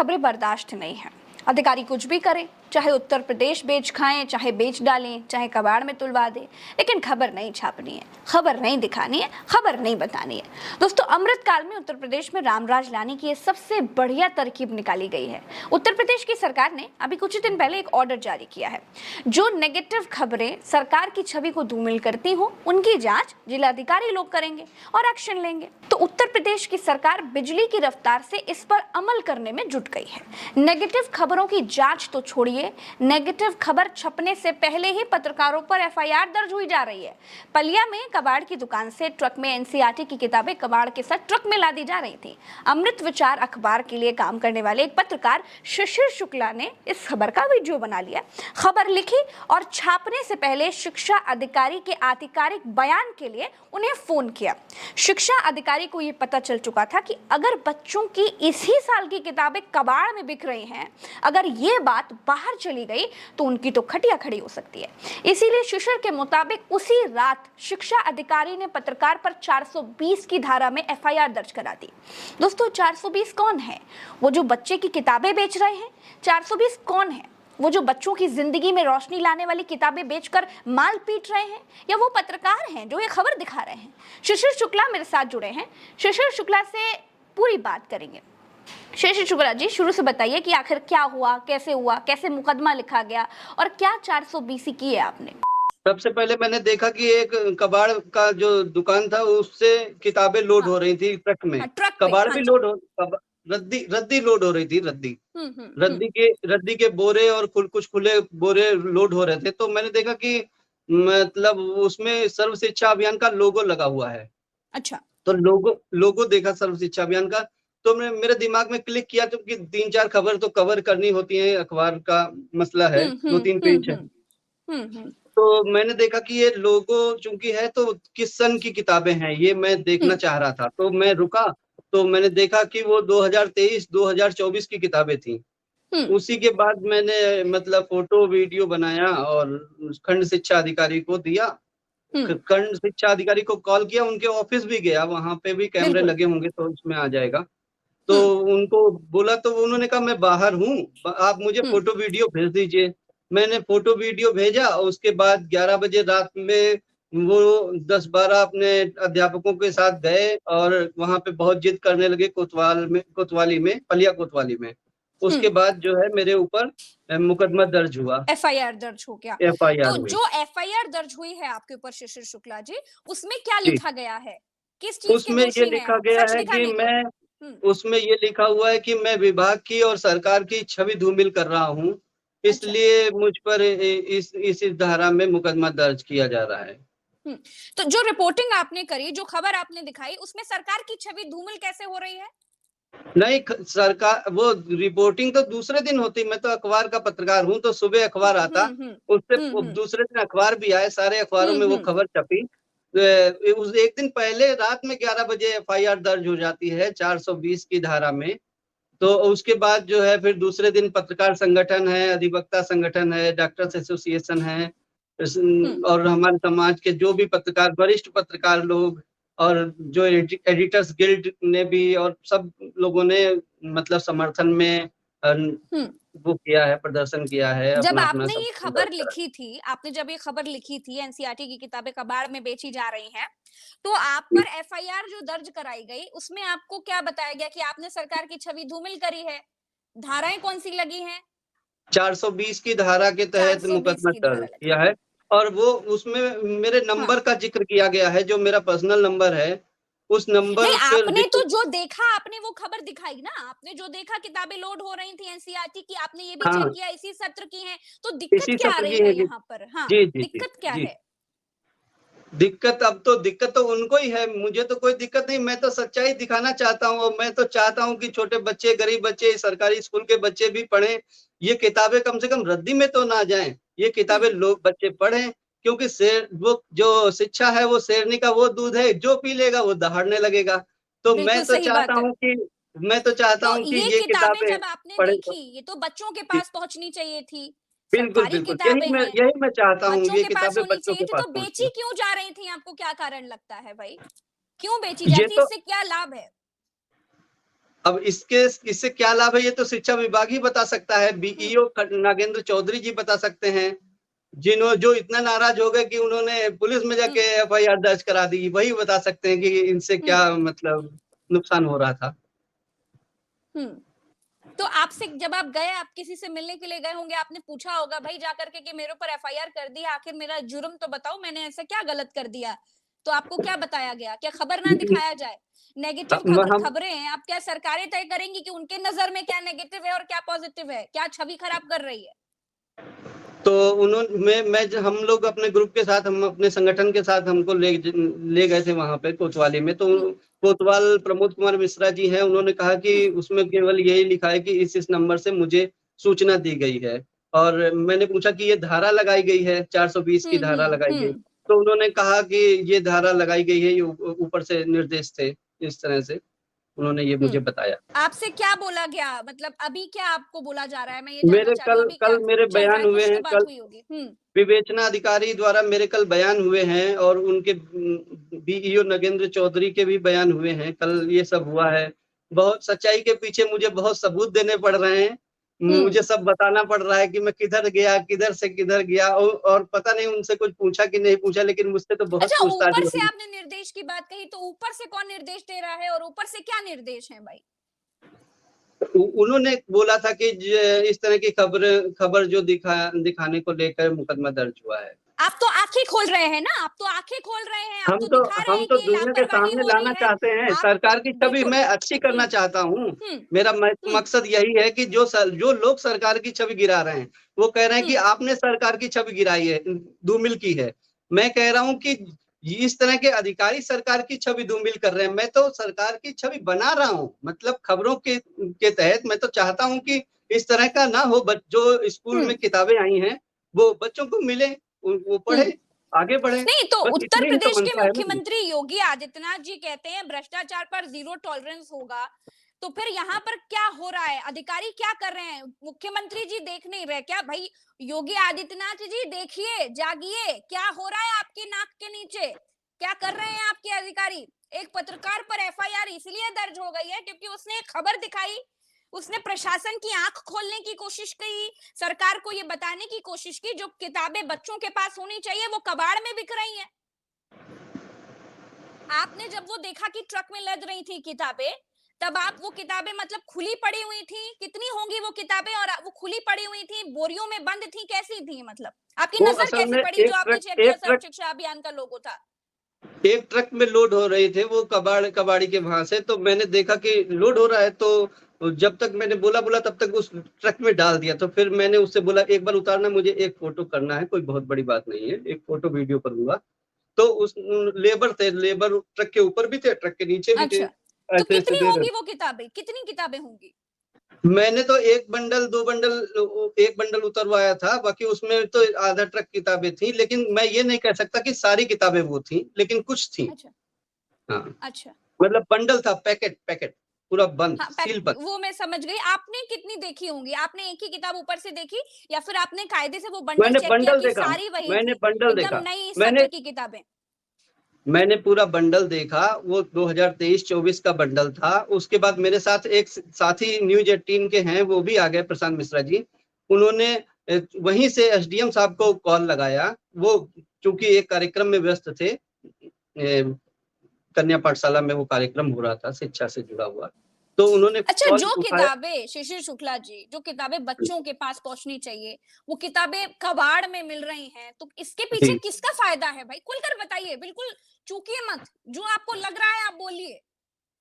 खबरें बर्दाश्त नहीं है। अधिकारी कुछ भी करें, चाहे उत्तर प्रदेश बेच खाएं, चाहे बेच डालें, चाहे कबाड़ में तुलवा दें, लेकिन खबर नहीं छापनी है, खबर नहीं दिखानी है, खबर नहीं बतानी है। दोस्तों, अमृतकाल में उत्तर प्रदेश में रामराज लाने की ये सबसे बढ़िया तरकीब निकाली गई है। उत्तर प्रदेश की सरकार ने अभी कुछ दिन पहले एक ऑर्डर जारी किया है। जो नेगेटिव खबरें सरकार की छवि को धूमिल करती हो, उनकी जांच जिलाधिकारी लोग करेंगे और एक्शन लेंगे। तो उत्तर प्रदेश की सरकार बिजली की रफ्तार से इस पर अमल करने में जुट गई है। नेगेटिव खबरों की जांच तो छोड़िए, नेगेटिव खबर छपने से पहले ही पत्रकारों पर एफआईआर दर्ज हुई जा रही है। पलिया में कबाड़ की दुकान से ट्रक में एनसीईआरटी की किताबें कबाड़ के साथ ट्रक में लादी जा रही थी। अमृत विचार अखबार के लिए काम करने वाले एक पत्रकार शिशिर शुक्ला ने इस खबर का वीडियो बना लिया, खबर लिखी और छापने से पहले शिक्षा अधिकारी के आधिकारिक बयान के लिए उन्हें फोन किया। शिक्षा अधिकारी को यह पता चल चुका था कि अगर बच्चों की इसी साल की किताबें कबाड़ में बिक रही हैं, अगर ये बात बाहर चली गई तो उनकी तो खटिया खड़ी हो सकती है। इसीलिए शिशिर के मुताबिक उसी रात शिक्षा अधिकारी ने पत्रकार पर 420 की धारा में एफआईआर दर्ज करा दी। दोस्तों, 420 कौन है? वो जो बच्चे की किताबें बेच रहे हैं। 420 कौन है? वो जो बच्चों की जिंदगी में रोशनी लाने वाली किताबें बेचकर माल पीट रहे हैं, या वो पत्रकार हैं जो ये खबर दिखा रहे हैं? शिशिर शुक्ला मेरे साथ जुड़े हैं। शिशिर शुक्ला से पूरी बात करेंगे। शिशिर शुक्ला जी, शुरू से बताइए कि आखिर क्या हुआ, कैसे मुकदमा लिखा गया और क्या 420 की है आपने? सबसे पहले मैंने देखा कि एक कबाड़ का जो दुकान था उससे किताबें लोड हो रही थी ट्रक में। ट्रक कबाड़ भी लोड हो, रद्दी लोड हो रही थी। रद्दी के बोरे और कुछ खुले बोरे लोड हो रहे थे। तो मैंने देखा कि मतलब उसमें सर्व शिक्षा अभियान का लोगो लगा हुआ है। अच्छा। तो लोगो देखा सर्व शिक्षा अभियान का, तो मेरे दिमाग में क्लिक किया, तो कि 3-4 खबर तो कवर करनी होती है, अखबार का मसला है, 2-3 पेज है। तो मैंने देखा कि ये लोगो चूंकि है तो किस सन की किताबें हैं ये मैं देखना चाह रहा था। तो मैं रुका, तो मैंने देखा कि वो 2023-2024 की किताबें थी। उसी के बाद मैंने मतलब फोटो वीडियो बनाया और खंड शिक्षा अधिकारी को दिया। खंड शिक्षा अधिकारी को कॉल किया, उनके ऑफिस भी गया, वहां पे भी कैमरे लगे होंगे तो उसमें आ जाएगा। तो उनको बोला तो उन्होंने कहा मैं बाहर हूँ, आप मुझे फोटो वीडियो भेज दीजिए। मैंने फोटो वीडियो भेजा। उसके बाद 11 बजे रात में वो 10-12 अपने अध्यापकों के साथ गए और वहां पे बहुत जिद करने लगे पलिया कोतवाली में। उसके बाद जो है मेरे ऊपर मुकदमा दर्ज हुआ, एफआईआर दर्ज हो गया। एफआईआर तो हुई। जो एफआईआर दर्ज हुई है आपके ऊपर शिशिर शुक्ला जी, उसमें क्या लिखा गया है? किस चीज के उसमें ये दोषी हैं लिखा आप? गया सच है कि दिखाने उसमें ये लिखा हुआ है कि मैं विभाग की और सरकार की छवि धूमिल कर रहा हूँ, इसलिए मुझ पर इस धारा में मुकदमा दर्ज किया जा रहा है। तो जो रिपोर्टिंग आपने करी, जो खबर आपने दिखाई, उसमें सरकार की छवि धूमिल कैसे हो रही है? नहीं, सरकार वो रिपोर्टिंग तो दूसरे दिन होती। मैं तो अखबार का पत्रकार हूँ, तो सुबह अखबार आता, उससे दूसरे दिन अखबार भी आए, सारे अखबारों में वो खबर छपी। उस एक दिन पहले रात में 11 बजे एफआईआर दर्ज हो जाती है 420 की धारा में। तो उसके बाद जो है फिर दूसरे दिन पत्रकार संगठन है, अधिवक्ता संगठन है, डॉक्टर्स एसोसिएशन है, और हमारे समाज के जो भी पत्रकार, वरिष्ठ पत्रकार लोग और जो एडिटर्स गिल्ड ने भी और सब लोगों ने मतलब समर्थन में वो किया है, प्रदर्शन किया है। जब अपना आपने सब ये खबर लिखी थी, एनसीईआरटी की किताबें कबाड़ में बेची जा रही हैं, तो आप पर एफआईआर जो दर्ज कराई गई, उसमें आपको क्या बताया गया कि आपने सरकार की छवि धूमिल करी है? धाराएं कौन सी लगी हैं? 420 की धारा के तहत 420 मुकदमा की दर्ज धारा लगी। किया है। और वो उसमें मेरे नंबर का जिक्र किया गया है, जो मेरा पर्सनल नंबर है, उस नंबर नहीं, पर आपने तो जो देखा, आपने वो खबर दिखाई ना, आपने जो देखा किताबें लोड हो रही थी एनसीईआरटी की, आपने ये भी चेक हाँ, किया इसी सत्र की हैं, तो दिक्कत इसी क्या आ सत्र रही की है है यहाँ पर? हाँ, जी, जी, जी, दिक्कत क्या जी। है? दिक्कत तो उनको ही है, मुझे तो कोई दिक्कत नहीं। मैं तो सच्चाई दिखाना चाहता हूँ और मैं तो चाहता हूँ कि छोटे बच्चे, गरीब बच्चे, सरकारी स्कूल के बच्चे भी पढ़ें। ये किताबें कम से कम रद्दी में तो ना जाएं, ये किताबें लोग बच्चे पढ़ें, क्योंकि वो जो शिक्षा है वो शेरनी का वो दूध है, जो पी लेगा वो दहाड़ने लगेगा। तो बिल्कुल सही बात है। मैं तो चाहता तो हूँ कि ये ये किताबें किताबें जब आपने पढ़े। देखी, ये तो बच्चों के पास पहुंचनी चाहिए थी। बिल्कुल, सरकारी बिल्कुल, किताबें हैं, यही मैं चाहता हूँ, बच्चों ये के पास किताबें होनी बच्चों चाहिए के थी, पास तो बेची पहुँचे। क्यों जा रही थी? आपको क्या कारण लगता है भाई? क्यों बेची ये जाती? तो इससे क्या लाभ है? अब इससे क्या लाभ है ये तो शिक्षा विभाग ही बता सकता है, बीईओ नागेंद्र चौधरी जी बता सकते हैं, जो इतना नाराज हो गए कि उन्होंने पुलिस में जाके एफआईआर दर्ज करा दी, वही बता सकते हैं कि इनसे क्या मतलब नुकसान हो रहा था। तो आपसे जब आप गए, आप किसी से मिलने के लिए गए होंगे, आपने पूछा होगा भाई जाकर के कि मेरे ऊपर एफआईआर कर दी, आखिर मेरा जुर्म तो बताओ, मैंने ऐसा क्या गलत कर दिया? तो आपको क्या बताया गया? क्या खबर ना दिखाया जाए? नेगेटिव खबरें हैं, आप क्या सरकारें तय करेंगी कि उनके नजर में क्या नेगेटिव है और क्या पॉजिटिव है, क्या छवि खराब कर रही है? तो हम लोग अपने ग्रुप के साथ, हम अपने संगठन के साथ, हमको ले गए थे वहां पे कोतवाली में। तो कोतवाल प्रमोद कुमार मिश्रा जी हैं, उन्होंने कहा कि उसमें केवल यही लिखा है कि इस नंबर से मुझे सूचना दी गई है। और मैंने पूछा कि ये धारा लगाई गई है, 420 की धारा लगाई गई। तो उन्होंने कहा कि ये धारा लगाई गई है, ये ऊपर से निर्देश थे, इस तरह से उन्होंने ये मुझे बताया। आपसे क्या बोला गया, मतलब अभी क्या आपको बोला जा रहा है, मैं ये जानना चाह रही हूँ। अभी कल मेरे बयान हुए हैं, बात हुई होगी। विवेचना अधिकारी द्वारा मेरे कल बयान हुए हैं, और उनके बीईओ नगेंद्र चौधरी के भी बयान हुए हैं। कल ये सब हुआ है। बहुत सच्चाई के पीछे मुझे बहुत सबूत देने पड़ रहे हैं, मुझे सब बताना पड़ रहा है कि मैं किधर गया, किधर से किधर गया, और पता नहीं उनसे कुछ पूछा कि नहीं पूछा, लेकिन मुझसे तो बहुत अच्छा, पूछताछ ऊपर हो से रही। आपने निर्देश की बात कही, तो ऊपर से कौन निर्देश दे रहा है और ऊपर से क्या निर्देश है भाई? उन्होंने बोला था कि इस तरह की खबर जो दिखाने को लेकर मुकदमा दर्ज हुआ है। आप तो आंखें खोल रहे हैं ना, आप तो आंखें खोल रहे हैं, आप हम तो तो दिखा रहे हम हैं तो कि दुनिया के लापरवाही सामने हो रही लाना है। चाहते हैं, आप सरकार की छवि बिल्कुल मैं अच्छी करना चाहता हूँ। मेरा हम्म मकसद यही है कि जो लोग सरकार की छवि गिरा रहे हैं, वो कह रहे हैं कि आपने सरकार की छवि गिराई है, धूमिल की है। मैं कह रहा हूँ कि इस तरह के अधिकारी सरकार की छवि धूमिल कर रहे हैं। मैं तो सरकार की छवि बना रहा हूँ, मतलब खबरों के तहत मैं तो चाहता हूँ कि इस तरह का ना हो। जो स्कूल में किताबें आई हैं वो बच्चों को मिले, वो पढ़े, आगे बढ़े। नहीं तो बस उत्तर इतनी ही तो प्रदेश के मनसा है मेरी। मुख्यमंत्री योगी आदित्यनाथ जी कहते हैं भ्रष्टाचार पर जीरो टॉलरेंस होगा, तो फिर यहाँ पर क्या हो रहा है? अधिकारी क्या कर रहे हैं? मुख्यमंत्री जी देख नहीं रहे क्या भाई? योगी आदित्यनाथ जी देखिए, जागिए, क्या हो रहा है आपकी नाक के नीचे? क्या कर रहे हैं आपके अधिकारी? एक पत्रकार पर एफआईआर इसलिए दर्ज हो गई है क्योंकि उसने एक खबर दिखाई, उसने प्रशासन की आंख खोलने की कोशिश की, सरकार को ये बताने की कोशिश की जो किताबें बच्चों के पास होनी चाहिए वो कबाड़ में बिक रही हैं। आपने जब वो देखा कि ट्रक में लद रही थी किताबें, तब आप वो किताबें मतलब खुली पड़ी हुई थी, कितनी होंगी वो किताबें, और वो खुली पड़ी हुई थी, बोरियों में बंद थी, कैसी थी, मतलब आपकी वो नजर असल कैसी में पड़ी जो आपने चेक किया? सर्व शिक्षा अभियान का लोगो था। एक ट्रक में लोड हो रहे थे वो कबाड़ी के वहां से। तो मैंने देखा कि लोड हो रहा है, तो जब तक मैंने बोला तब तक उस ट्रक में डाल दिया। तो फिर मैंने उससे बोला एक बार उतारना, मुझे एक फोटो करना है, कोई बहुत बड़ी बात नहीं है, एक फोटो वीडियो करूंगा। तो उस लेबर ट्रक के ऊपर भी थे, ट्रक के नीचे भी थे, अच्छा, तो ऐसे ऐसे कितनी दे रहे। होंगी वो किताबें, कितनी किताबें होंगी? मैंने तो एक बंडल उतरवाया था, बाकी उसमें तो आधा ट्रक किताबें थी। लेकिन मैं ये नहीं कह सकता कि सारी किताबें वो थी, लेकिन कुछ थी। अच्छा हाँ, अच्छा। मतलब बंडल था, पैकेट पैकेट पूरा बंद, हाँ, सील बंद। वो मैं समझ गई। आपने कितनी देखी होंगी? आपने एक ही किताब ऊपर से देखी या फिर आपने कायदे से वो बंडल मैंने चेक किया बंडल कि देखा, सारी वही मैंने थी, बंडल एकदम देखा, नई मैंने सत्र की किताबें? मैंने पूरा बंडल देखा। वो 2023-24 का बंडल था। उसके बाद मेरे साथ एक साथी न्यूज 18 के हैं, वो भी आ गए, प्रशांत मिश्रा जी। उन्होंने वहीं से एसडीएम साहब को कॉल लगाया। वो चूंकि एक कार्यक्रम में व्यस्त थे, कन्या पाठशाला में वो कार्यक्रम हो रहा था शिक्षा से जुड़ा हुआ। तो उन्होंने अच्छा, कॉल जो उठाया। किताबें शिशिर शुक्ला जी, जो किताबें बच्चों के पास पहुंचनी चाहिए, वो किताबें कबाड़ में मिल रही हैं, तो इसके पीछे जी, किसका फायदा है भाई? खुलकर बताइए, बिल्कुल चूकिए मत, जो आपको लग रहा है आप बोलिए।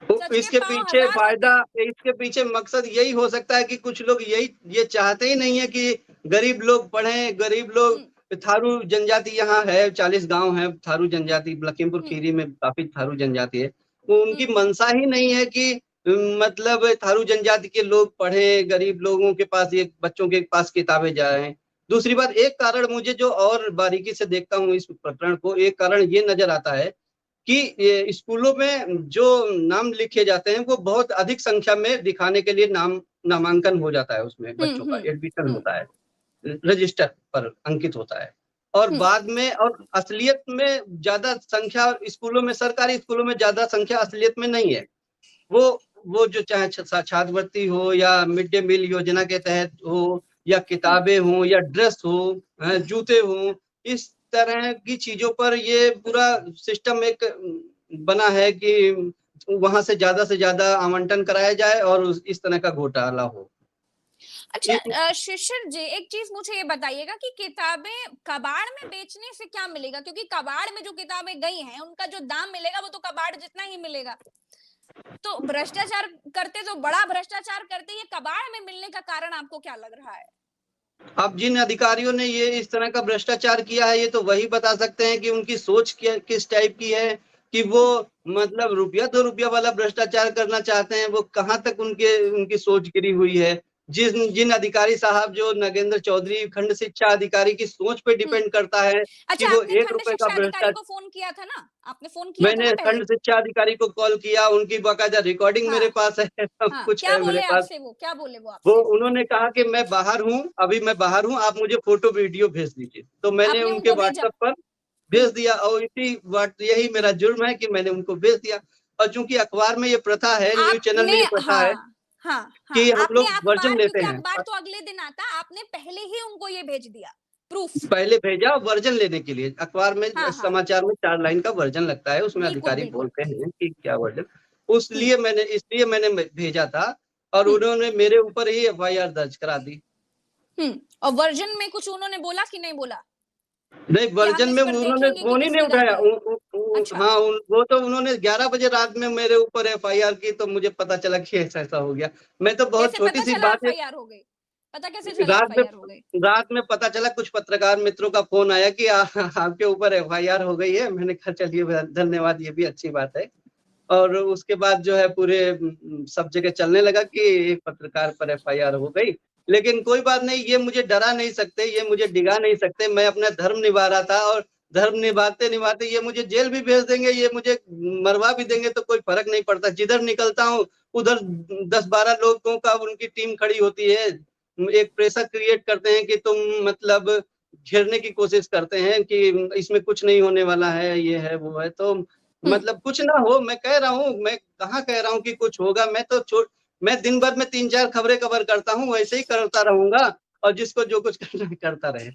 तो सच के इसके पांव पीछे हजार होते फायदा, हैं। इसके पीछे मकसद यही हो सकता है कि कुछ लोग ये चाहते ही नहीं है कि गरीब लोग पढ़ें। गरीब लोग, हम्म थारू जनजाति यहाँ है, 40 गांव है थारू जनजाति, लखीमपुर हम्म खीरी में काफी थारू जनजाति है। वो उनकी हम्म मंशा ही नहीं है कि मतलब थारू जनजाति के लोग पढ़ें, गरीब लोगों के पास, ये बच्चों के पास किताबें जाएं। दूसरी बात, एक कारण मुझे जो और बारीकी से देखता हूँ इस प्रकरण को, एक कारण ये नजर आता है कि ये स्कूलों में जो नाम लिखे जाते हैं वो बहुत अधिक संख्या में दिखाने के लिए नामांकन हो जाता है, उसमें बच्चों का एडमिशन हम्म होता है, रजिस्टर पर अंकित होता है। और हम्म बाद में, और असलियत में ज्यादा संख्या स्कूलों में, सरकारी स्कूलों में ज्यादा संख्या असलियत में नहीं है। वो वो जो चाहे छात्रवृत्ति हो या मिड डे मील योजना के तहत हो या किताबें हो या ड्रेस हो, जूते हो, इस तरह की चीजों पर ये पूरा सिस्टम एक बना है कि वहां से ज्यादा आवंटन कराया जाए और इस तरह का घोटाला हो। अच्छा शिशिर जी, एक चीज मुझे ये बताइएगा कि किताबें कबाड़ में बेचने से क्या मिलेगा, क्योंकि कबाड़ में जो किताबें गई हैं उनका जो दाम मिलेगा वो तो कबाड़ जितना ही मिलेगा। तो भ्रष्टाचार करते, जो बड़ा भ्रष्टाचार करते, ये कबाड़ में मिलने का कारण आपको क्या लग रहा है? अब जिन अधिकारियों ने ये इस तरह का भ्रष्टाचार किया है, ये तो वही बता सकते हैं कि उनकी सोच किस टाइप की है, कि वो मतलब रुपया 2 रुपया वाला भ्रष्टाचार करना चाहते हैं, वो कहाँ तक उनकी सोच गिरी हुई है। जिन अधिकारी साहब, जो नगेंद्र चौधरी खंड शिक्षा अधिकारी की सोच पे डिपेंड करता है कि अच्छा, वो आपने 1 खंड रुपए का शिक्षा अधिकारी भ्रष्टाचार। को फोन किया था ना? आपने फोन किया था मैंने ना खंड पहले? शिक्षा अधिकारी को कॉल किया, उनकी बाकायदा रिकॉर्डिंग मेरे हाँ, पास है, सब हाँ, कुछ क्या है मेरे बोले पास। आपसे वो? क्या बोले वो वो आपसे? उन्होंने कहा कि मैं बाहर हूँ, अभी मैं बाहर हूँ, आप मुझे फोटो वीडियो भेज दीजिए। तो मैंने आपने उनके उनको भेजा? व्हाट्सएप पर भेज दिया और यही मेरा जुर्म है कि मैंने उनको भेज दिया। और चूंकि अखबार में ये प्रथा है, न्यूज चैनल में आपने ये प्रथा है हाँ, हाँ, हाँ, कि हम आपने लोग वर्जन अखबार, लेते क्योंकि हैं। अखबार तो अगले दिन आता, आपने पहले ही उनको ये भेज दिया, प्रूफ। पहले भेजा वर्जन लेने के लिए, अखबार में हाँ, हाँ, समाचार में 4 लाइन का वर्जन लगता है, उसमें बिल्कुल, अधिकारी बिल्कुल। बोलते हैं कि क्या वर्जन। हुँ, इसलिए मैंने भेजा था और हुँ, उन्होंने मेरे ऊपर ही एफआईआर दर्ज करा दी। हुँ। और वर्जन में कुछ उन्होंने बोला कि नहीं बोला? नहीं, कि हम वर्जन इस में पर उन्होंने देखेंगे कि फोन ही नहीं किसकी उठाया। गलती है? अच्छा, हाँ, वो तो उन्होंने 11 बजे रात में मेरे ऊपर एफआईआर की, तो मुझे पता चला कि ऐसा ऐसा हो गया। मैं तो बहुत कैसे छोटी पता सी चला बात है। एफआईआर हो गई? पता कैसे चला रात में एफआईआर हो गई? रात में पता चला, कुछ पत्रकार मित्रों का फोन आया कि आपके ऊपर एफआईआर हो गई है। मैंने कहा चलिए धन्यवाद, ये भी अच्छी बात है। और उसके बाद जो है पूरे सब जगह चलने लगा कि एक पत्रकार पर एफआईआर हो गई। लेकिन कोई बात नहीं, ये मुझे डरा नहीं सकते, ये मुझे डिगा नहीं सकते। मैं अपना धर्म निभा रहा था और धर्म निभाते निभाते ये मुझे जेल भी भेज देंगे, ये मुझे मरवा भी देंगे, तो कोई फर्क नहीं पड़ता। जिधर निकलता हूँ उधर 10-12 लोगों का उनकी टीम खड़ी होती है, एक प्रेशर क्रिएट करते हैं कि तुम मतलब घेरने की कोशिश करते हैं कि इसमें कुछ नहीं होने वाला है, ये है वो है। तो हुँ। मतलब कुछ ना हो, मैं कह रहा हूँ, मैं कहाँ कह रहा हूँ कि कुछ होगा। मैं दिन भर में 3-4 खबरें कवर करता हूँ, वैसे ही करता रहूंगा और जिसको जो कुछ करना है करता रहे।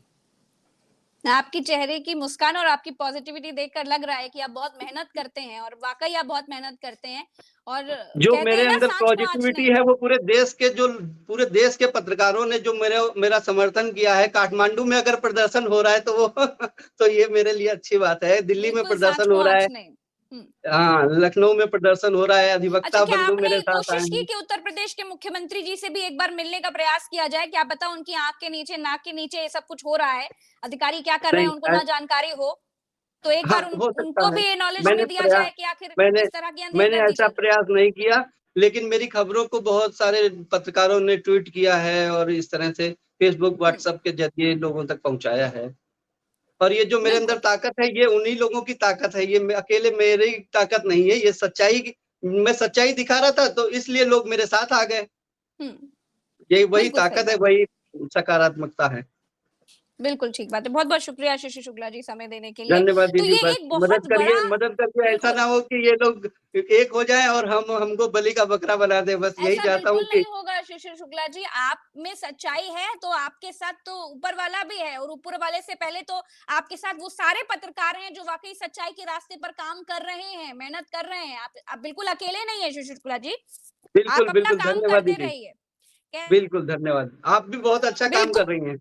आपकी चेहरे की मुस्कान और आपकी पॉजिटिविटी देखकर लग रहा है कि आप बहुत मेहनत करते हैं, और वाक़ई आप बहुत मेहनत करते हैं। और जो कहते मेरे हैं ना, अंदर साँझ को आँच पॉजिटिविटी नहीं। है, वो पूरे देश के पत्रकारों ने जो मेरा समर्थन किया है। काठमांडू में अगर प्रदर्शन हो रहा है तो वो तो ये मेरे लिए अच्छी बात है। दिल्ली में बिल्कुल साँझ प्रदर्शन को हो रहा है, आँच नहीं। हुँ। हाँ, लखनऊ में प्रदर्शन हो रहा है, अच्छा, अधिवक्ता क्या बंधु आपने मेरे साथ आए कोशिश की हैं। कि उत्तर प्रदेश के मुख्यमंत्री जी से भी एक बार मिलने का प्रयास किया जाए? क्या पता उनकी आँख के नीचे, नाक के नीचे ये सब कुछ हो रहा है, अधिकारी क्या कर रहे हैं नहीं, उनको ना जानकारी हो? तो एक हाँ, बार हो सकता उनको है। भी ये नॉलेज मैंने में दिया प्रयास जाए कि आखिर मैंने किस तरह की मैंने अंधेर-गर्दी ऐसा चल रही है। प्रयास नहीं किया, लेकिन मेरी खबरों को बहुत सारे पत्रकारों ने ट्वीट किया है और इस तरह से फेसबुक, हुँ, व्हाट्सएप के ज़रिए लोगों तक पहुँचाया है। और ये जो मेरे अंदर बिल्कुल। ताकत है, ये उन्हीं लोगों की ताकत है, ये अकेले मेरी ताकत नहीं है। ये मैं सच्चाई दिखा रहा था, तो इसलिए लोग मेरे साथ आ गए। हुँ, यही वही बिल्कुल सही ताकत है, बात। वही सकारात्मकता है। बिल्कुल ठीक बात है। बहुत-बहुत शुक्रिया शिशिर शुक्ला जी समय देने के लिए। धन्यवाद तो दीदी, ये बस एक बहुत बड़ा, मदद करिए, ऐसा बिल्कुल, ना हो कि ये लोग एक हो जाएँ और हमको बलि का बकरा बना दें। बस यही ऐसा चाहता बिल्कुल हूँ कि नहीं होगा शिशिर शुक्ला जी। आप में सच्चाई है तो आपके साथ तो ऊपर वाला भी है, और ऊपर वाले से पहले तो आपके साथ वो सारे पत्रकार हैं जो वाक़ई सच्चाई के रास्ते पर काम कर रहे हैं, मेहनत कर रहे हैं। आप बिल्कुल अकेले नहीं हैं शिशिर शुक्ला जी। आप बिल्कुल, अपना बिल्कुल, काम धन्यवाद करते दीदी। रहिए। कै बिल्कुल, धन्यवाद। आप भी बहुत अच्छा काम बिल्कुल, कर रही हैं।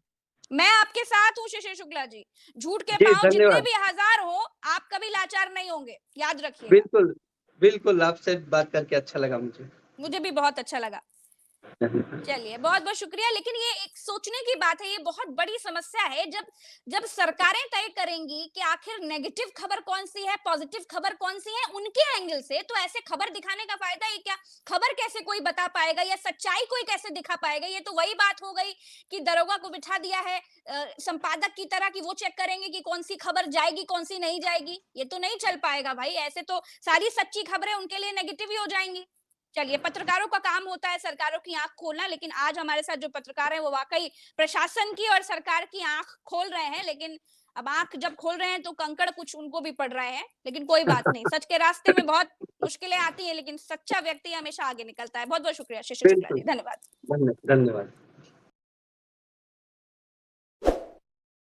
मैं आपके साथ हूँ शिशिर शुक्ला जी। झूठ के जी, पाँव जितने धन्यवाद। भी हज़ार हो, आप कभी लाचार नहीं होंगे, याद रखिएगा। बिल्कुल, बिल्कुल, आपसे बात करके अच्छा लगा मुझे। मुझे भी बहुत अच्छा लगा। धन्यवाद। चलिए, बहुत-बहुत शुक्रिया। लेकिन ये एक सोचने की बात है, ये बहुत बड़ी समस्या है। जब जब सरकारें तय करेंगी कि आखिर नेगेटिव खबर कौन-सी है, पॉजिटिव खबर कौन-सी है, उनके एंगल से, तो ऐसे खबर दिखाने का फ़ायदा ही क्या? खबर कैसे कोई बता पाएगा या सच्चाई कोई कैसे दिखा पाएगा? ये तो वही बात हो गई कि दरोगा को बिठा दिया है संपादक की तरह, कि वो चेक करेंगे कि कौन-सी खबर जाएगी, कौन-सी नहीं जाएगी। ये तो नहीं चल पाएगा भाई, ऐसे तो सारी सच्ची खबरें उनके लिए नेगेटिव ही हो जाएँगी। चलिए, पत्रकारों का काम होता है सरकारों की आंख खोलना, लेकिन आज हमारे साथ जो पत्रकार हैं वो वाकई प्रशासन की और सरकार की आंख खोल रहे हैं। लेकिन अब आंख जब खोल रहे हैं तो कंकड़ कुछ उनको भी पड़ रहे हैं, लेकिन कोई बात नहीं, सच के रास्ते में बहुत मुश्किलें आती हैं, लेकिन सच्चा व्यक्ति हमेशा आगे निकलता है। बहुत बहुत शुक्रिया शिशिर शुक्ला बिल्कुल। जी, धन्यवाद। धन्यवाद।